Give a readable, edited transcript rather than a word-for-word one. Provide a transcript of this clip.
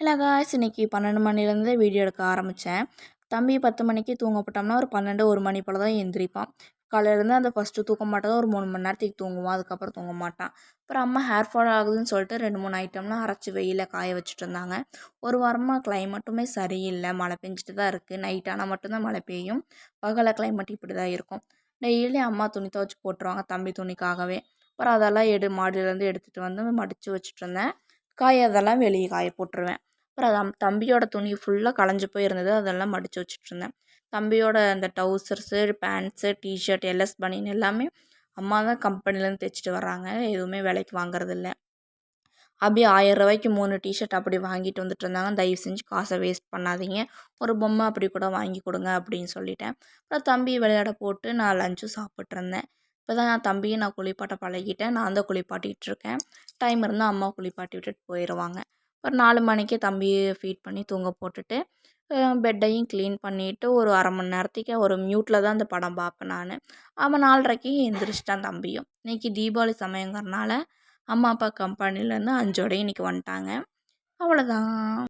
இல்லை காய்ஸ் இன்றைக்கி 12 மணிலேருந்தே வீடியோ எடுக்க ஆரம்பித்தேன். தம்பி 10 மணிக்கு தூங்க போட்டோம்னா ஒரு 12, 1 மணி போல் தான் எந்திரிப்பான். காலையிலேருந்து அந்த ஃபஸ்ட்டு தூக்க மாட்டேன் ஒரு 3 மணி நேரத்துக்கு தூங்குவான். அதுக்கப்புறம் தூங்க மாட்டான். அப்புறம் அம்மா ஹேர் ஃபால் ஆகுதுன்னு சொல்லிட்டு 2, 3 ஐட்டம்லாம் அரைச்சி வெயிலில் காய வச்சுட்டு இருந்தாங்க. ஒரு வாரமாக கிளைமேட்டுமே சரியில்லை, மழை பெஞ்சிட்டு தான் இருக்குது. நைட் ஆனால் மட்டும்தான் மழை பெய்யும். பகலில் கிளைமேட் இப்படி தான் இருக்கும். டெய்லி அம்மா துணி துவைச்சி போட்டுருவாங்க தம்பி துணிக்காகவே. அப்புறம் அதெல்லாம் மாடியிலேருந்து எடுத்துகிட்டு வந்து மடித்து வச்சுட்டு இருந்தேன். காயறதெல்லாம் வெளியே காய போட்டுருவேன். அப்புறம் தம்பியோட துணி ஃபுல்லாக களைஞ்சி போய் இருந்தது, அதெல்லாம் மடித்து வச்சுட்ருந்தேன். தம்பியோட அந்த டவுசர்ஸு, பேண்ட்ஸு, டிஷர்ட், எல்எஸ் பனியன் எல்லாமே அம்மா தான் கம்பெனிலேருந்து தைச்சிட்டு வர்றாங்க. எதுவுமே விலைக்கு வாங்குறதில்ல. அப்படியே ரூ. 1000க்கு 3 டிஷர்ட் அப்படி வாங்கிட்டு வந்துட்டு இருந்தாங்க. தயவு செஞ்சு காசை வேஸ்ட் பண்ணாதீங்க, ஒரு பொம்மை அப்படி கூட வாங்கி கொடுங்க அப்படின்னு சொல்லிட்டேன். அப்புறம் தம்பி விளையாட போட்டு நான் லஞ்சும் சாப்பிட்ருந்தேன். இப்போ தான் நான் தம்பியை குளிப்பாட்ட பழகிட்டேன். நான் தான் குளிப்பாட்டிகிட்ருக்கேன். டைம் இருந்தால் அம்மா குளிப்பாட்டி விட்டுட்டு போயிடுவாங்க. ஒரு 4 மணிக்கே தம்பியை ஃபீட் பண்ணி தூங்க போட்டுட்டு பெட்டையும் க்ளீன் பண்ணிவிட்டு ஒரு அரை மணி நேரத்துக்கு ஒரு மியூட்டில் தான் அந்த படம் பார்ப்பேன் நான். அவன் 4:30க்கு எந்திரிச்சிட்டான் தம்பியும். இன்றைக்கி தீபாவளி சமயங்கிறனால அம்மா அப்பா கம்பெனிலேருந்து 5ஓடய இன்றைக்கி வந்துட்டாங்க. அவ்வளோதான்.